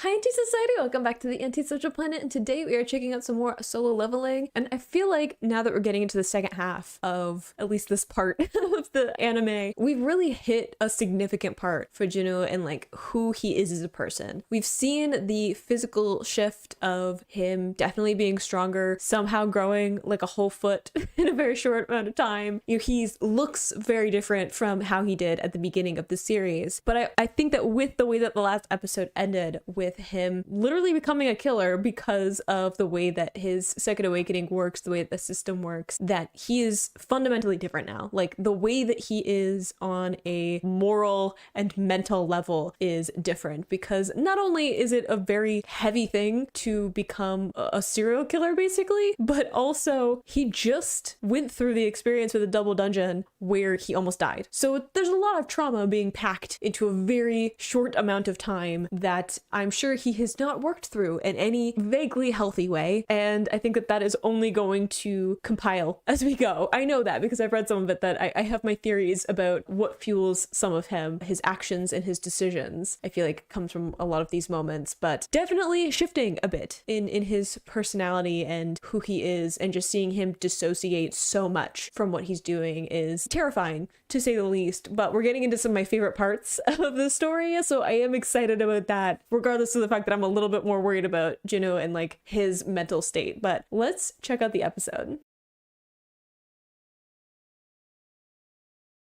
Hi Anti-Society, welcome back to the Antisocial Planet, and today we are checking out some more solo leveling, and I feel like now that we're getting into the second half of at least this part of the anime, we've really hit a significant part for Juno and like who he is as a person. We've seen the physical shift of him definitely being stronger, somehow growing like a whole foot in a very short amount of time. You know, he looks very different from how he did at the beginning of the series, but I think that with the way that the last episode ended, with him literally becoming a killer because of the way that his second awakening works, the way that the system works, that he is fundamentally different now. Like the way that he is on a moral and mental level is different, because not only is it a very heavy thing to become a serial killer basically, but also he just went through the experience with a double dungeon where he almost died. So there's a lot of trauma being packed into a very short amount of time that I'm sure he has not worked through in any vaguely healthy way, and I think that that is only going to compile as we go. I know that because I've read some of it, that I have my theories about what fuels some of him, his actions and his decisions. I feel like it comes from a lot of these moments, but definitely shifting a bit in his personality and who he is, and just seeing him dissociate so much from what he's doing is terrifying, to say the least. But we're getting into some of my favorite parts of the story, so I am excited about that, regardless of the fact that I'm a little bit more worried about Juno and like his mental state. But let's check out the episode.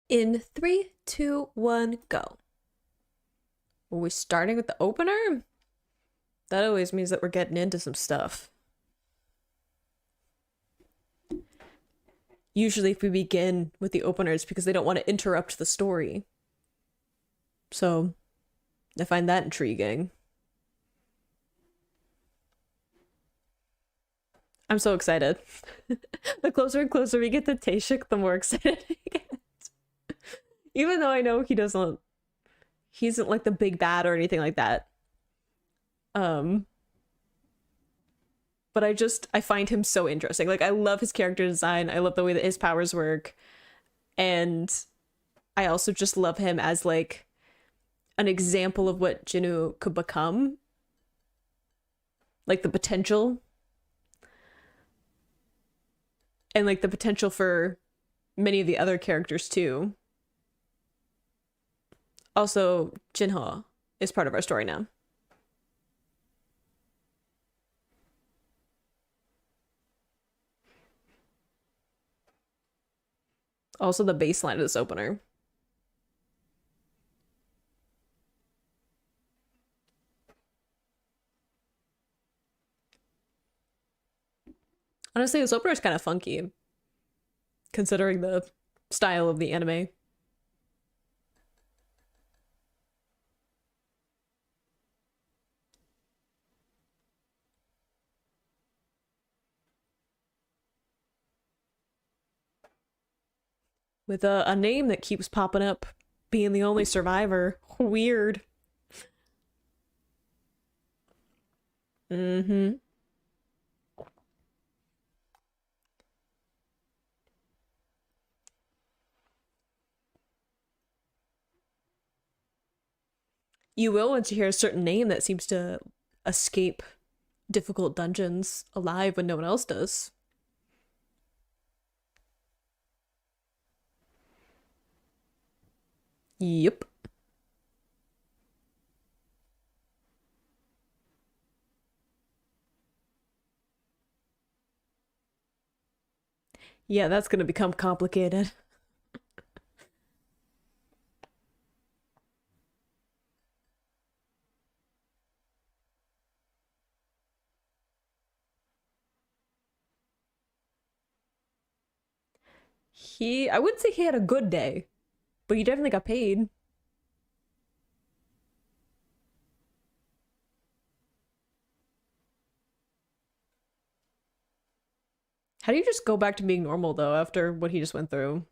In 3, 2, 1, go. Are we starting with the opener? That always means that we're getting into some stuff. Usually if we begin with the openers because they don't want to interrupt the story. So I find that intriguing. I'm so excited. The closer and closer we get to Taeshik, the more excited I get. Even though I know he isn't like the big bad or anything like that. But I find him so interesting. Like, I love his character design. I love the way that his powers work. And I also just love him as like an example of what Jinwoo could become. Like the potential. And like the potential for many of the other characters too. Also, Jinho is part of our story now. Also the baseline of this opener. Honestly, this opener is kind of funky, considering the style of the anime. With a name that keeps popping up, being the only survivor. Weird. Mm-hmm. You will once you hear a certain name that seems to escape difficult dungeons alive when no one else does. Yep. Yeah, that's gonna become complicated. I wouldn't say he had a good day, but he definitely got paid. How do you just go back to being normal though after what he just went through?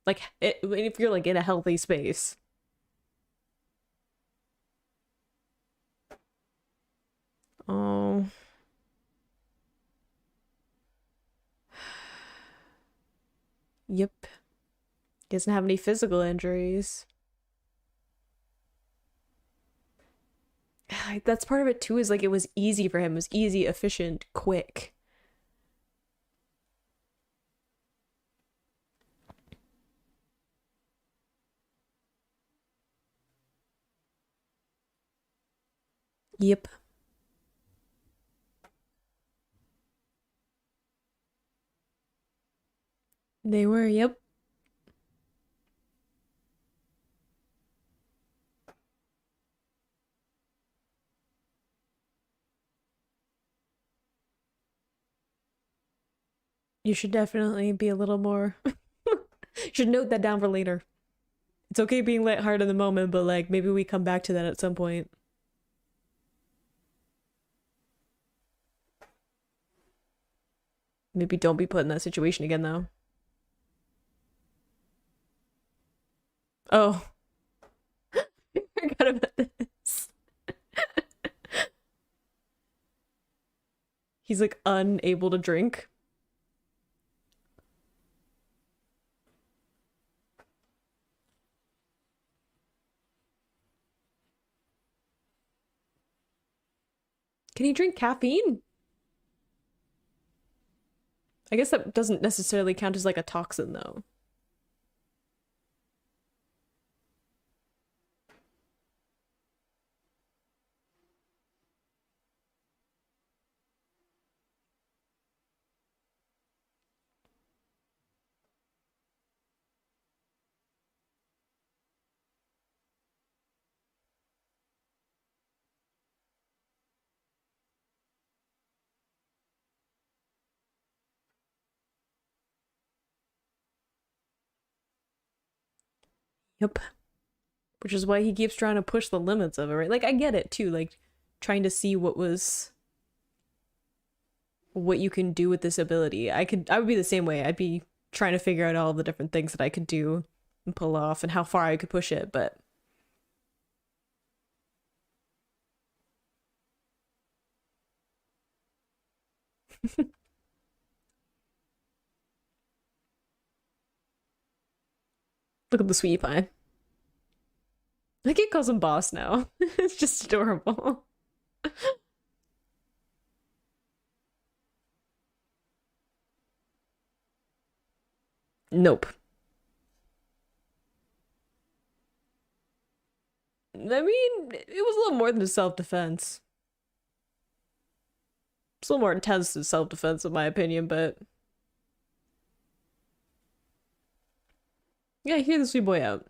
Like, if you're like in a healthy space. Oh. Yep. Doesn't have any physical injuries. That's part of it too, is like it was easy for him. It was easy, efficient, quick. Yep. They were, yep. You should definitely be a little more should note that down for later. It's okay being lighthearted in the moment, but like maybe we come back to that at some point. Maybe don't be put in that situation again though. Oh, I forgot about this. He's like unable to drink. Can he drink caffeine? I guess that doesn't necessarily count as like a toxin though. Yep. Which is why he keeps trying to push the limits of it, right? Like I get it too, like trying to see what you can do with this ability. I would be the same way. I'd be trying to figure out all the different things that I could do and pull off and how far I could push it, but look at the sweetie pie. I can call him boss now. It's just adorable. Nope. I mean, it was a little more than self-defense. It's a little more intense than self-defense in my opinion, but yeah, hear the sweet boy out.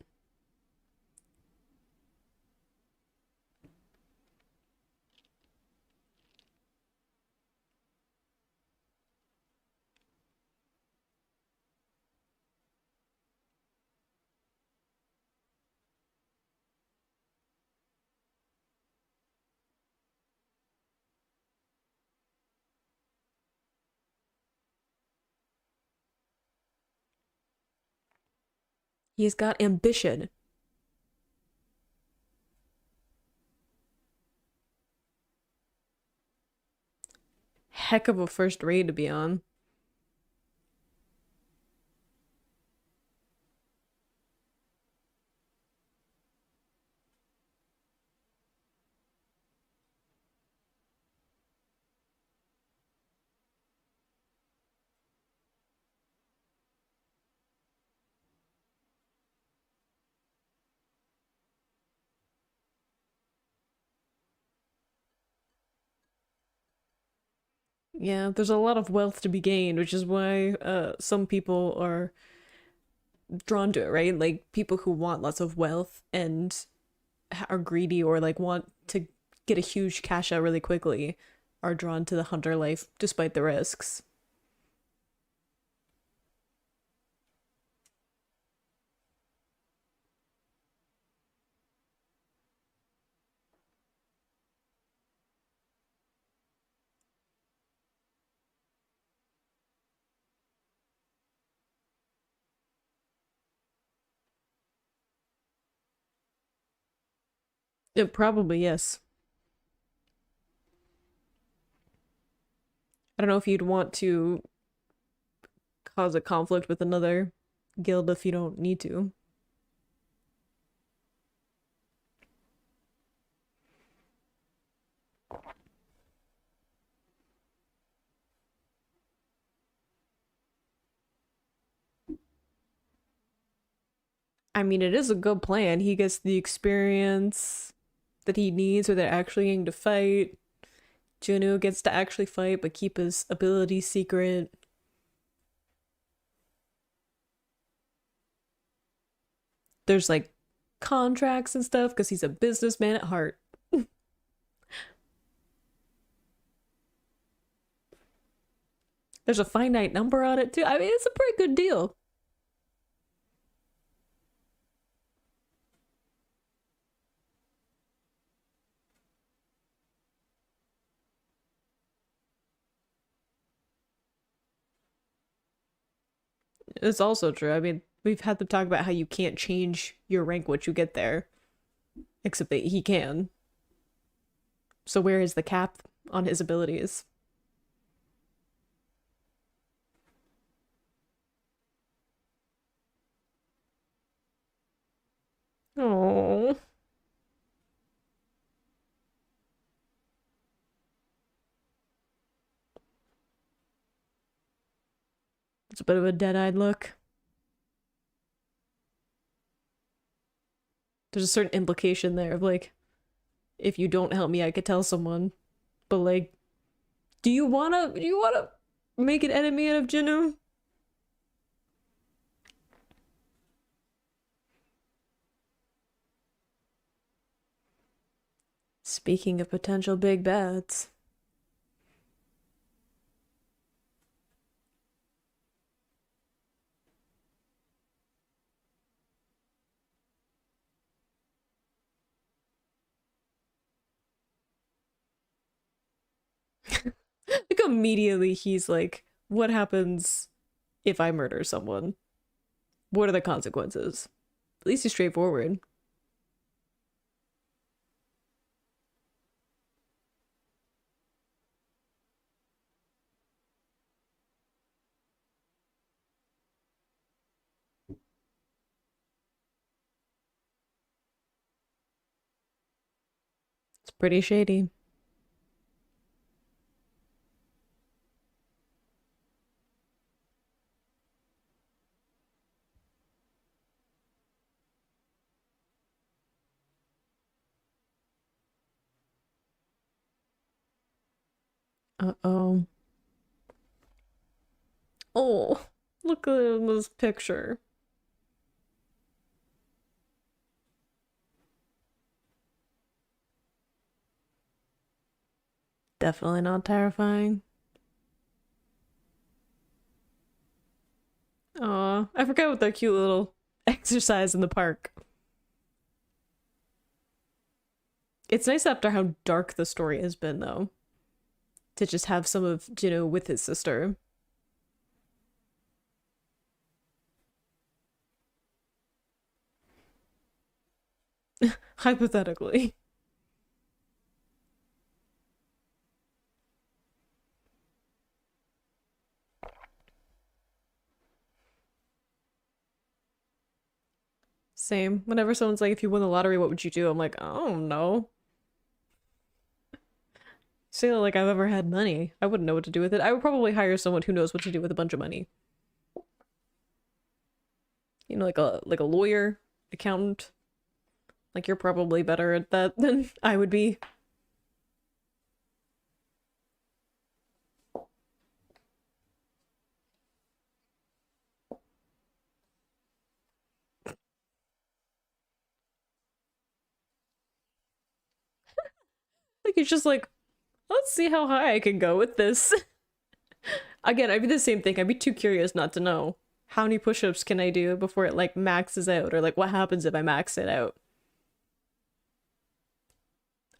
He's got ambition. Heck of a first raid to be on. Yeah, there's a lot of wealth to be gained, which is why some people are drawn to it, right? Like people who want lots of wealth and are greedy or like want to get a huge cash out really quickly are drawn to the hunter life despite the risks. It probably, yes. I don't know if you'd want to cause a conflict with another guild if you don't need to. I mean, it is a good plan. He gets the experience that he needs, or they're actually getting to fight. Juno gets to actually fight, but keep his ability secret. There's like contracts and stuff because he's a businessman at heart. There's a finite number on it too. I mean, it's a pretty good deal. It's also true. I mean, we've had to talk about how you can't change your rank once you get there, except that he can. So where is the cap on his abilities? Oh, it's a bit of a dead-eyed look. There's a certain implication there of like, if you don't help me, I could tell someone. But like, do you wanna make an enemy out of Jinu? Speaking of potential big bats, like immediately he's like, what happens if I murder someone? What are the consequences? At least he's straightforward. It's pretty shady. Uh-oh. Oh, look at this picture. Definitely not terrifying. Aw, I forgot what that cute little exercise in the park. It's nice after how dark the story has been, though, to just have some of Jino with his sister. Hypothetically. Same. Whenever someone's like, if you won the lottery, what would you do? I'm like, I don't know. Say like I've ever had money. I wouldn't know what to do with it. I would probably hire someone who knows what to do with a bunch of money. You know, like a lawyer, accountant. Like you're probably better at that than I would be. Like it's just like, let's see how high I can go with this. Again, I'd be the same thing. I'd be too curious not to know. How many push-ups can I do before it like maxes out? Or like what happens if I max it out?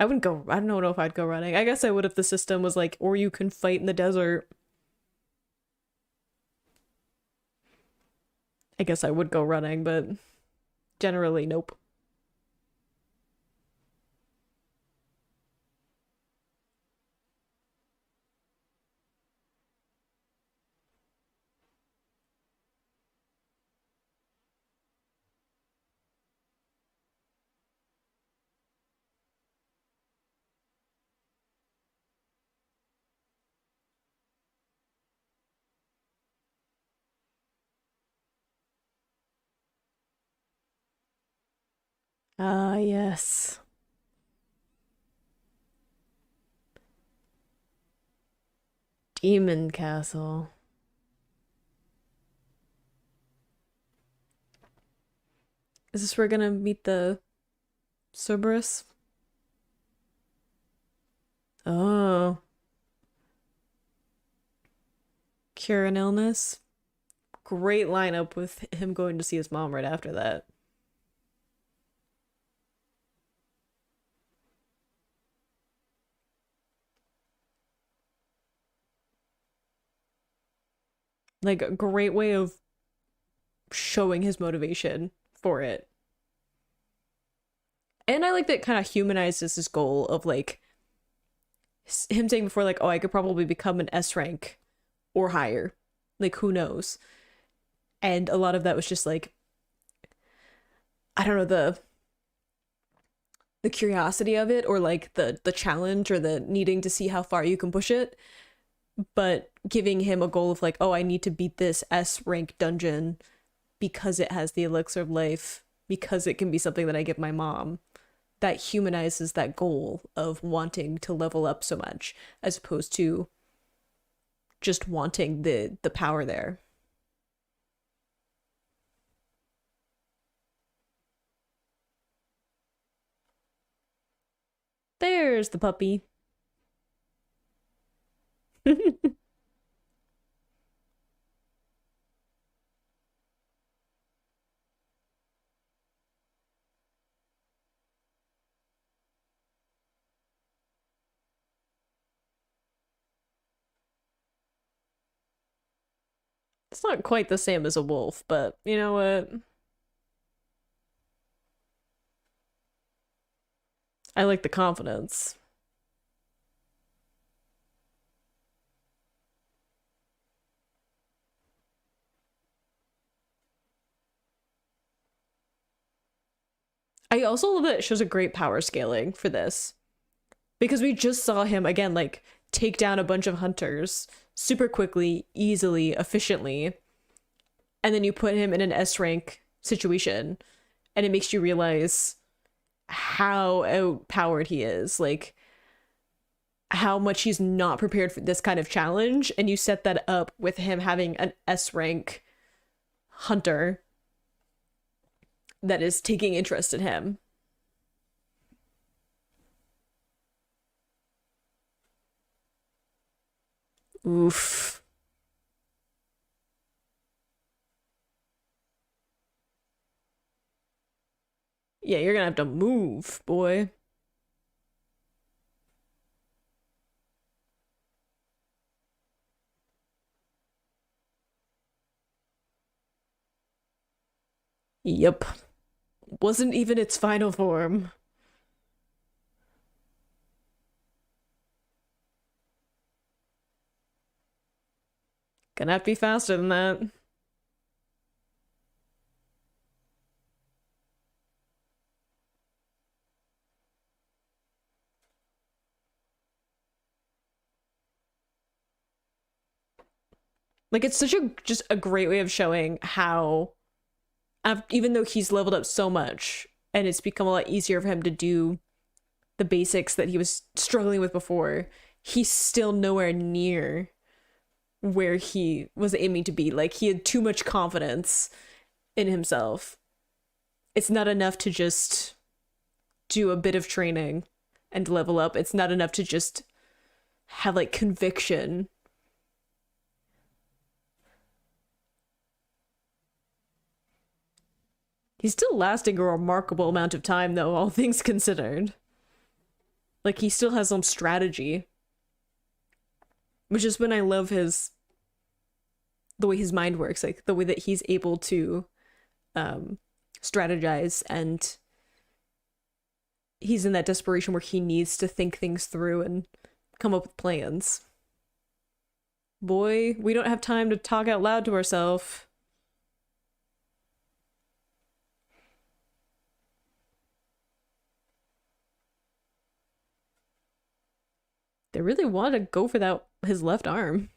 I wouldn't go, I don't know if I'd go running. I guess I would if the system was like, or you can fight in the desert. I guess I would go running, but generally, nope. Ah, yes. Demon Castle. Is this where we're gonna meet the Cerberus? Oh, cure an illness. Great lineup with him going to see his mom right after that. Like a great way of showing his motivation for it. And I like that kind of humanizes his goal of like him saying before, like, oh, I could probably become an S rank or higher. Like, who knows? And a lot of that was just like, I don't know, the curiosity of it, or like the challenge, or the needing to see how far you can push it, but giving him a goal of like, oh, I need to beat this S rank dungeon because it has the elixir of life, because it can be something that I give my mom. That humanizes that goal of wanting to level up so much, as opposed to just wanting the power there. There's the puppy. It's not quite the same as a wolf, but you know what? I like the confidence. I also love that it shows a great power scaling for this, because we just saw him again, like, take down a bunch of hunters super quickly, easily, efficiently, and then you put him in an S rank situation, and it makes you realize how outpowered he is, like how much he's not prepared for this kind of challenge, and you set that up with him having an S rank hunter that is taking interest in him. Oof. Yeah, you're gonna have to move, boy. Yep. Wasn't even its final form. Gonna have to be faster than that. Like, it's such a just a great way of showing how, even though he's leveled up so much and it's become a lot easier for him to do the basics that he was struggling with before, he's still nowhere near where he was aiming to be. Like, he had too much confidence in himself. It's not enough to just do a bit of training and level up. It's not enough to just have like conviction. He's still lasting a remarkable amount of time, though, all things considered. Like, he still has some strategy, which is when I love the way his mind works, like the way that he's able to um strategize, and he's in that desperation where he needs to think things through and come up with plans. Boy, we don't have time to talk out loud to ourselves. They really want to go for that his left arm.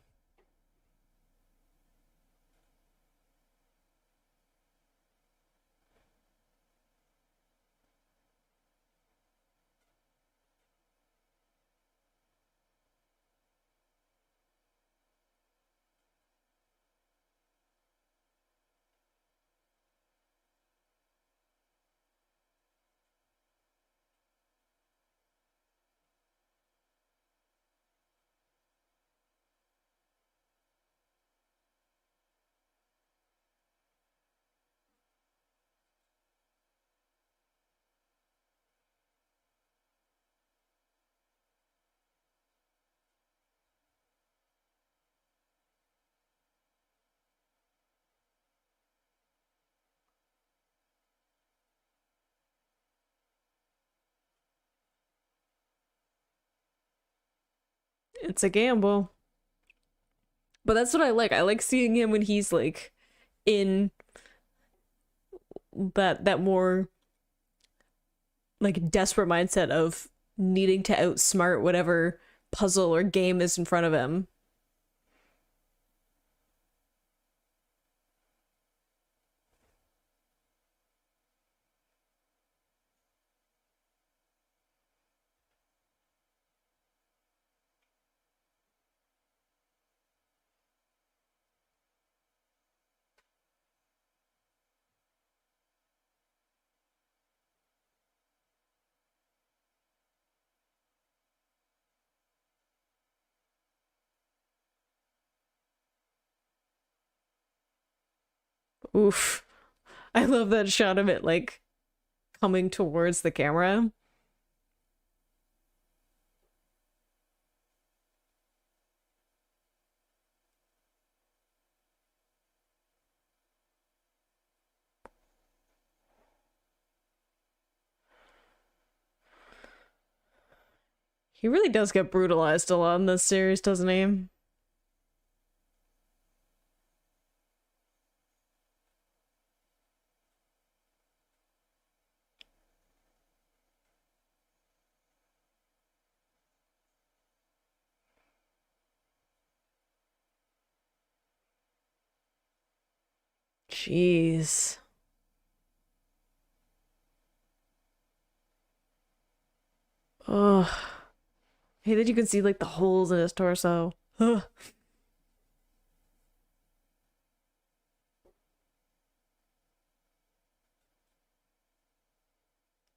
It's a gamble. But that's what I like. I like seeing him when he's like in that more like desperate mindset of needing to outsmart whatever puzzle or game is in front of him. Oof. I love that shot of it like coming towards the camera. He really does get brutalized a lot in this series, doesn't he? Jeez. Ugh. Hey, that you can see like the holes in his torso. Ugh.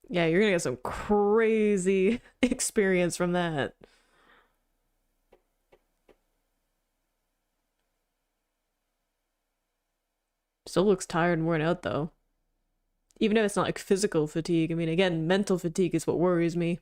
Yeah, you're gonna get some crazy experience from that. Still looks tired and worn out though. Even if it's not like physical fatigue, I mean, again, mental fatigue is what worries me.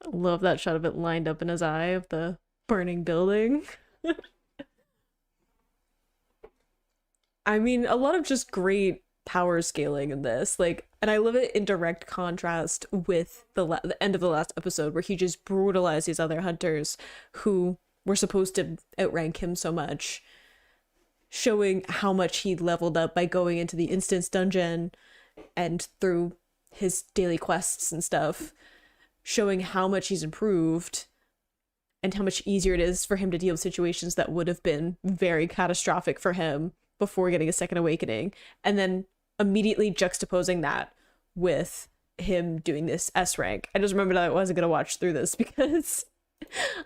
I love that shot of it lined up in his eye of the burning building. I mean, a lot of just great power scaling in this. Like, and I love it in direct contrast with the end of the last episode where he just brutalized these other hunters who were supposed to outrank him so much, showing how much he leveled up by going into the instance dungeon and through his daily quests and stuff, showing how much he's improved and how much easier it is for him to deal with situations that would have been very catastrophic for him before getting a second awakening. And then immediately juxtaposing that with him doing this S rank. I just remembered that I wasn't going to watch through this because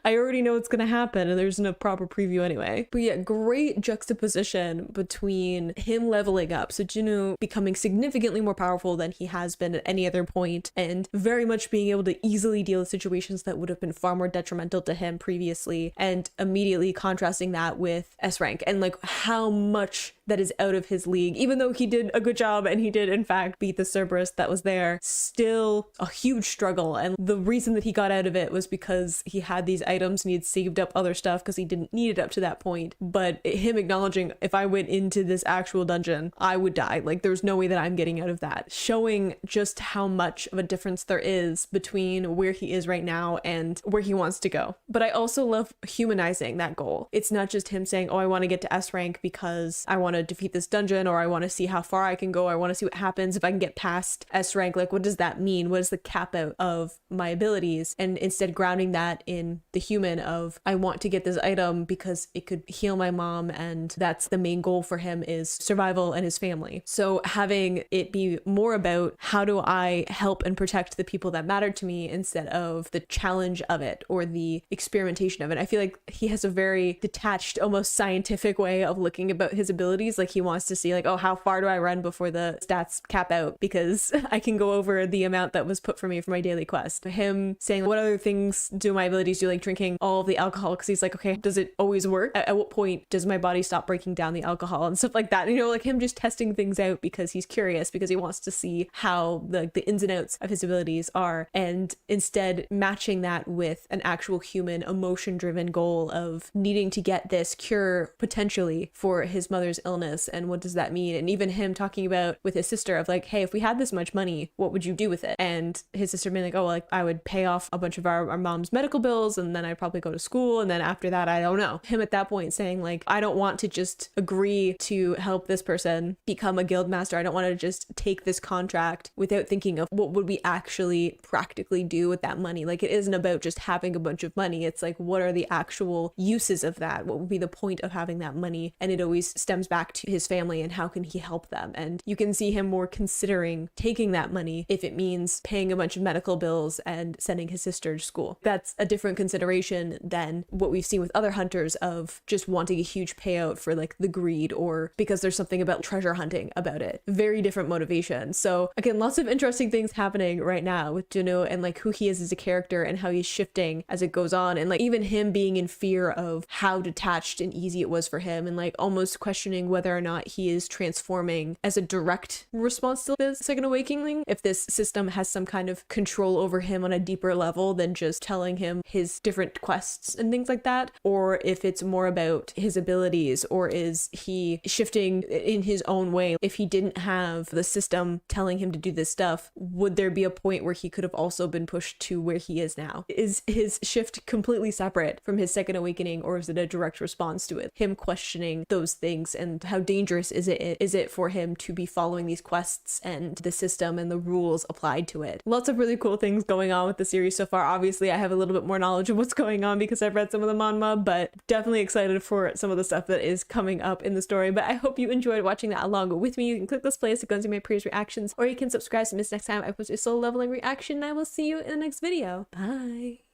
I already know what's going to happen and there's no proper preview anyway. But yeah, great juxtaposition between him leveling up, so Jinu becoming significantly more powerful than he has been at any other point, and very much being able to easily deal with situations that would have been far more detrimental to him previously, and immediately contrasting that with S rank and like how much that is out of his league. Even though he did a good job and he did in fact beat the Cerberus that was there, still a huge struggle. And the reason that he got out of it was because he had these items and he had saved up other stuff because he didn't need it up to that point. But him acknowledging, if I went into this actual dungeon, I would die. Like, there's no way that I'm getting out of that. Showing just how much of a difference there is between where he is right now and where he wants to go. But I also love humanizing that goal. It's not just him saying, oh, I want to get to S rank because I want to defeat this dungeon, or I want to see how far I can go. I want to see what happens if I can get past S rank. Like, what does that mean? What is the cap out of my abilities? And instead grounding that in the human of, I want to get this item because it could heal my mom, and that's the main goal for him, is survival and his family. So having it be more about how do I help and protect the people that matter to me instead of the challenge of it or the experimentation of it. I feel like he has a very detached, almost scientific way of looking about his abilities abilities. Like he wants to see like, oh, how far do I run before the stats cap out, because I can go over the amount that was put for me for my daily quest. Him saying, what other things do my abilities do, like drinking all of the alcohol, because he's like, okay, does it always work? At what point does my body stop breaking down the alcohol and stuff like that? You know, like him just testing things out because he's curious, because he wants to see how the ins and outs of his abilities are, and instead matching that with an actual human emotion driven goal of needing to get this cure potentially for his mother's illness. And what does that mean? And even him talking about with his sister of like, hey, if we had this much money, what would you do with it? And his sister being like, oh, like I would pay off a bunch of our mom's medical bills, and then I'd probably go to school, and then after that, I don't know. Him at that point saying like, I don't want to just agree to help this person become a guild master. I don't want to just take this contract without thinking of what would we actually practically do with that money. Like it isn't about just having a bunch of money. It's like, what are the actual uses of that? What would be the point of having that money? And it always stems back to his family and how can he help them. And you can see him more considering taking that money if it means paying a bunch of medical bills and sending his sister to school. That's a different consideration than what we've seen with other hunters of just wanting a huge payout for like the greed, or because there's something about treasure hunting about it. Very different motivation. So again, lots of interesting things happening right now with Juno and like who he is as a character and how he's shifting as it goes on, and like even him being in fear of how detached and easy it was for him, and like almost questioning whether or not he is transforming as a direct response to the second awakening, if this system has some kind of control over him on a deeper level than just telling him his different quests and things like that, or if it's more about his abilities, or is he shifting in his own way. If he didn't have the system telling him to do this stuff, would there be a point where he could have also been pushed to where he is now? Is his shift completely separate from his second awakening, or is it a direct response to it? Him questioning those things, and how dangerous is it for him to be following these quests and the system and the rules applied to it. Lots of really cool things going on with the series so far. Obviously I have a little bit more knowledge of what's going on because I've read some of the manhwa, but definitely excited for some of the stuff that is coming up in the story. But I hope you enjoyed watching that along with me. You can click this playlist to go and see my previous reactions, or you can subscribe to miss next time I post a solo leveling reaction, and I will see you in the next video. Bye.